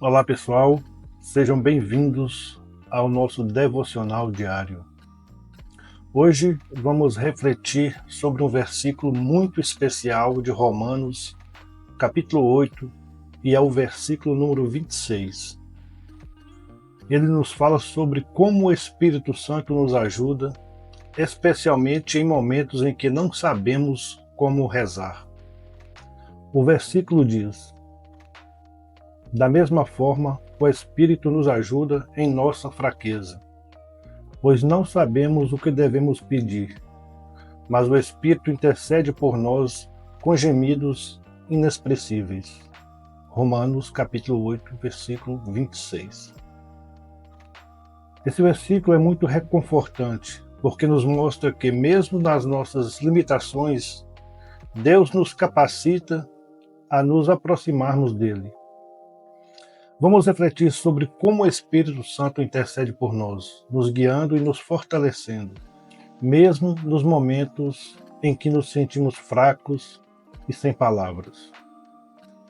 Olá pessoal, sejam bem-vindos ao nosso devocional diário. Hoje vamos refletir sobre um versículo muito especial de Romanos, capítulo 8, e é o versículo número 26. Ele nos fala sobre como o Espírito Santo nos ajuda, especialmente em momentos em que não sabemos como rezar. O versículo diz: Da mesma forma, o Espírito nos ajuda em nossa fraqueza, pois não sabemos o que devemos pedir, mas o Espírito intercede por nós com gemidos inexpressíveis. Romanos capítulo 8, versículo 26. Esse versículo é muito reconfortante, porque nos mostra que mesmo nas nossas limitações, Deus nos capacita a nos aproximarmos dele. Vamos refletir sobre como o Espírito Santo intercede por nós, nos guiando e nos fortalecendo, mesmo nos momentos em que nos sentimos fracos e sem palavras.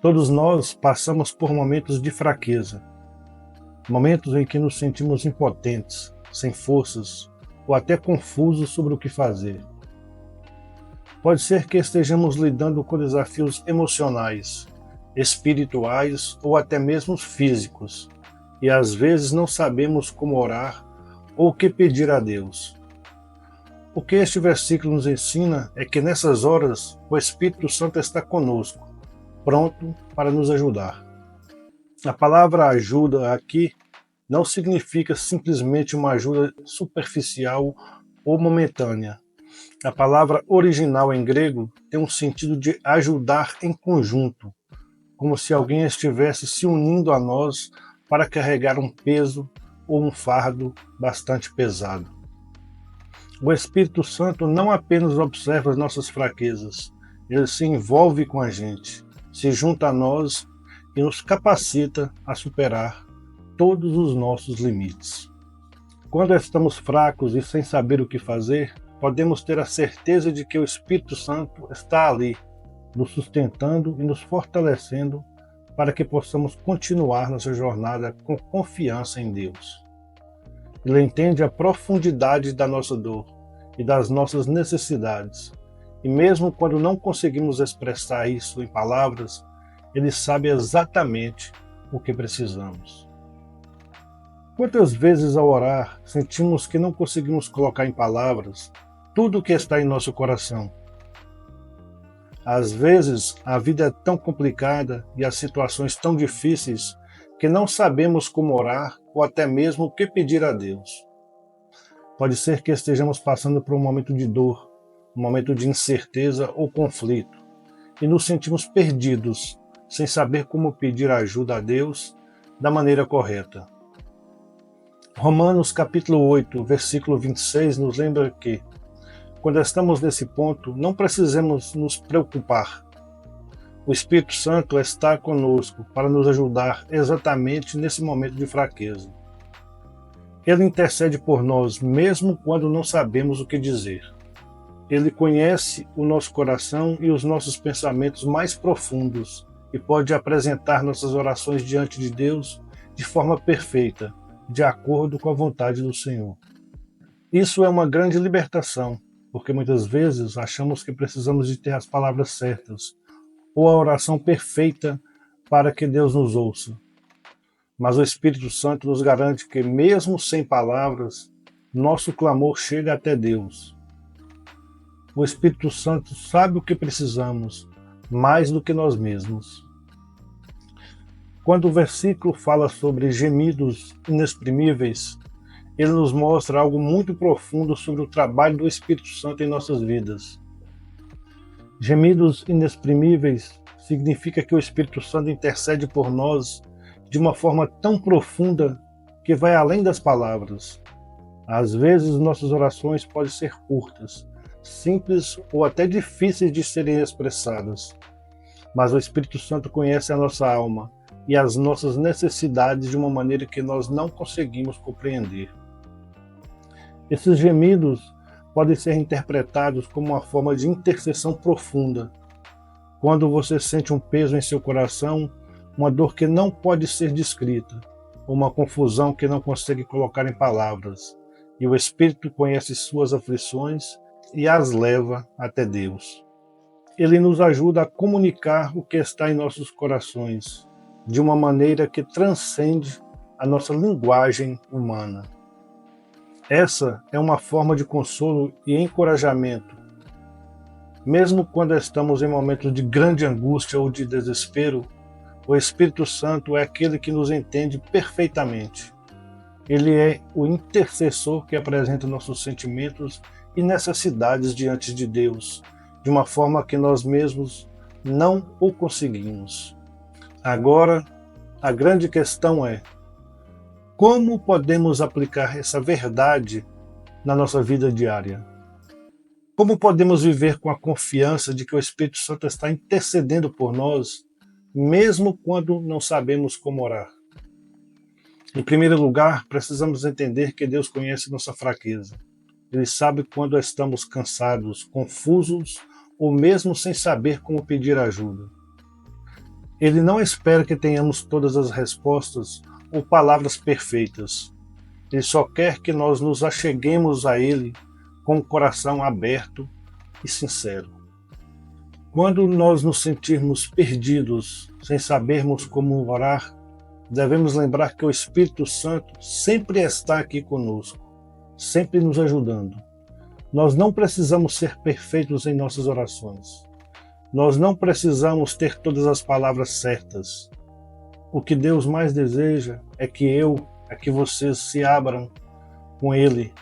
Todos nós passamos por momentos de fraqueza, momentos em que nos sentimos impotentes, sem forças ou até confusos sobre o que fazer. Pode ser que estejamos lidando com desafios emocionais, espirituais ou até mesmo físicos, e às vezes não sabemos como orar ou o que pedir a Deus. O que este versículo nos ensina é que nessas horas o Espírito Santo está conosco, pronto para nos ajudar. A palavra ajuda aqui não significa simplesmente uma ajuda superficial ou momentânea. A palavra original em grego tem um sentido de ajudar em conjunto, como se alguém estivesse se unindo a nós para carregar um peso ou um fardo bastante pesado. O Espírito Santo não apenas observa as nossas fraquezas, ele se envolve com a gente, se junta a nós e nos capacita a superar todos os nossos limites. Quando estamos fracos e sem saber o que fazer, podemos ter a certeza de que o Espírito Santo está ali, nos sustentando e nos fortalecendo para que possamos continuar nossa jornada com confiança em Deus. Ele entende a profundidade da nossa dor e das nossas necessidades, e mesmo quando não conseguimos expressar isso em palavras, ele sabe exatamente o que precisamos. Quantas vezes ao orar sentimos que não conseguimos colocar em palavras tudo o que está em nosso coração? Às vezes, a vida é tão complicada e as situações tão difíceis que não sabemos como orar ou até mesmo o que pedir a Deus. Pode ser que estejamos passando por um momento de dor, um momento de incerteza ou conflito, e nos sentimos perdidos, sem saber como pedir ajuda a Deus da maneira correta. Romanos capítulo 8, versículo 26 nos lembra que, quando estamos nesse ponto, não precisamos nos preocupar. O Espírito Santo está conosco para nos ajudar exatamente nesse momento de fraqueza. Ele intercede por nós mesmo quando não sabemos o que dizer. Ele conhece o nosso coração e os nossos pensamentos mais profundos e pode apresentar nossas orações diante de Deus de forma perfeita, de acordo com a vontade do Senhor. Isso é uma grande libertação, porque muitas vezes achamos que precisamos de ter as palavras certas ou a oração perfeita para que Deus nos ouça. Mas o Espírito Santo nos garante que, mesmo sem palavras, nosso clamor chega até Deus. O Espírito Santo sabe o que precisamos, mais do que nós mesmos. Quando o versículo fala sobre gemidos inexprimíveis, ele nos mostra algo muito profundo sobre o trabalho do Espírito Santo em nossas vidas. Gemidos inexprimíveis significa que o Espírito Santo intercede por nós de uma forma tão profunda que vai além das palavras. Às vezes nossas orações podem ser curtas, simples ou até difíceis de serem expressadas. Mas o Espírito Santo conhece a nossa alma e as nossas necessidades de uma maneira que nós não conseguimos compreender. Esses gemidos podem ser interpretados como uma forma de intercessão profunda. Quando você sente um peso em seu coração uma dor que não pode ser descrita, uma confusão que não consegue colocar em palavras, e o Espírito conhece suas aflições e as leva até Deus. Ele nos ajuda a comunicar o que está em nossos corações, de uma maneira que transcende a nossa linguagem humana. Essa é uma forma de consolo e encorajamento. Mesmo quando estamos em momentos de grande angústia ou de desespero, o Espírito Santo é aquele que nos entende perfeitamente. Ele é o intercessor que apresenta nossos sentimentos e necessidades diante de Deus, de uma forma que nós mesmos não o conseguimos. Agora, a grande questão é: como podemos aplicar essa verdade na nossa vida diária? Como podemos viver com a confiança de que o Espírito Santo está intercedendo por nós, mesmo quando não sabemos como orar? Em primeiro lugar, precisamos entender que Deus conhece nossa fraqueza. Ele sabe quando estamos cansados, confusos ou mesmo sem saber como pedir ajuda. Ele não espera que tenhamos todas as respostas ou palavras perfeitas. Ele só quer que nós nos acheguemos a Ele com o coração aberto e sincero. Quando nós nos sentirmos perdidos, sem sabermos como orar, devemos lembrar que o Espírito Santo sempre está aqui conosco, sempre nos ajudando. Nós não precisamos ser perfeitos em nossas orações. Nós não precisamos ter todas as palavras certas. O que Deus mais deseja é que vocês se abram com Ele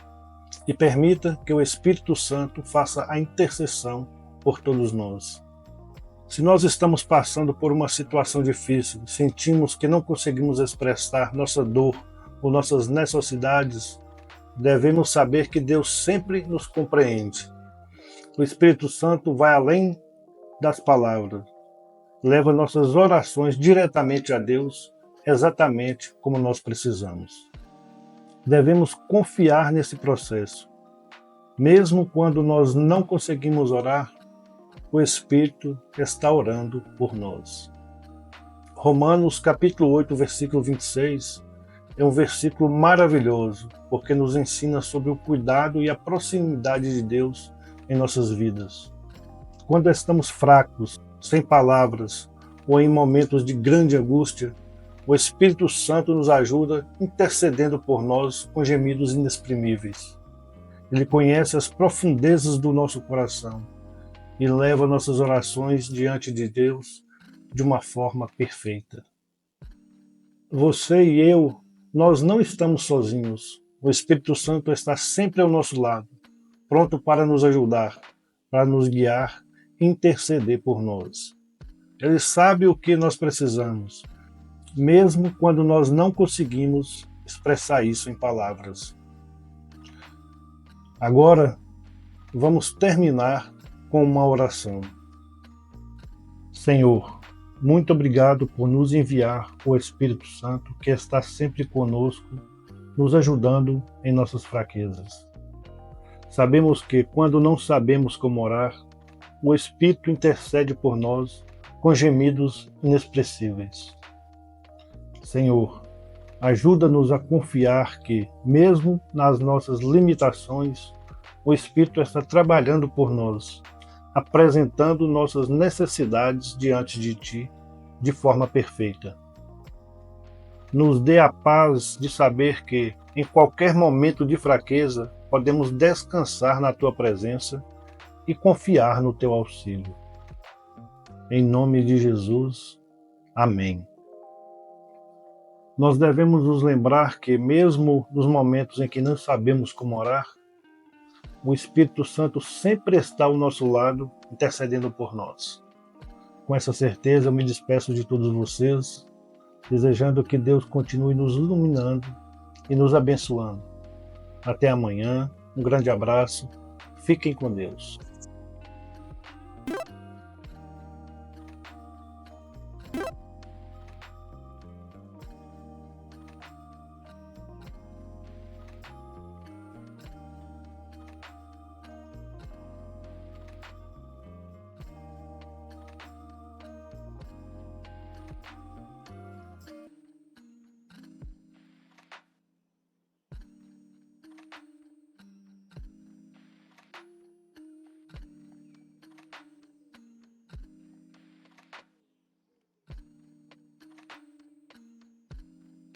e permita que o Espírito Santo faça a intercessão por todos nós. Se nós estamos passando por uma situação difícil, sentimos que não conseguimos expressar nossa dor ou nossas necessidades, devemos saber que Deus sempre nos compreende. O Espírito Santo vai além das palavras, leva nossas orações diretamente a Deus, exatamente como nós precisamos. Devemos confiar nesse processo. Mesmo quando nós não conseguimos orar, o Espírito está orando por nós. Romanos capítulo 8, versículo 26, é um versículo maravilhoso, porque nos ensina sobre o cuidado e a proximidade de Deus em nossas vidas. Quando estamos fracos, sem palavras, ou em momentos de grande angústia, o Espírito Santo nos ajuda intercedendo por nós com gemidos inexprimíveis. Ele conhece as profundezas do nosso coração e leva nossas orações diante de Deus de uma forma perfeita. Você e eu, nós não estamos sozinhos. O Espírito Santo está sempre ao nosso lado, pronto para nos ajudar, para nos guiar e interceder por nós. Ele sabe o que nós precisamos, mesmo quando nós não conseguimos expressar isso em palavras. Agora, vamos terminar com uma oração. Senhor, muito obrigado por nos enviar o Espírito Santo que está sempre conosco, nos ajudando em nossas fraquezas. Sabemos que, quando não sabemos como orar, o Espírito intercede por nós com gemidos inexpressíveis. Senhor, ajuda-nos a confiar que, mesmo nas nossas limitações, o Espírito está trabalhando por nós, apresentando nossas necessidades diante de Ti de forma perfeita. Nos dê a paz de saber que, em qualquer momento de fraqueza, podemos descansar na Tua presença e confiar no Teu auxílio. Em nome de Jesus, amém. Nós devemos nos lembrar que, mesmo nos momentos em que não sabemos como orar, o Espírito Santo sempre está ao nosso lado, intercedendo por nós. Com essa certeza, eu me despeço de todos vocês, desejando que Deus continue nos iluminando e nos abençoando. Até amanhã, um grande abraço, fiquem com Deus.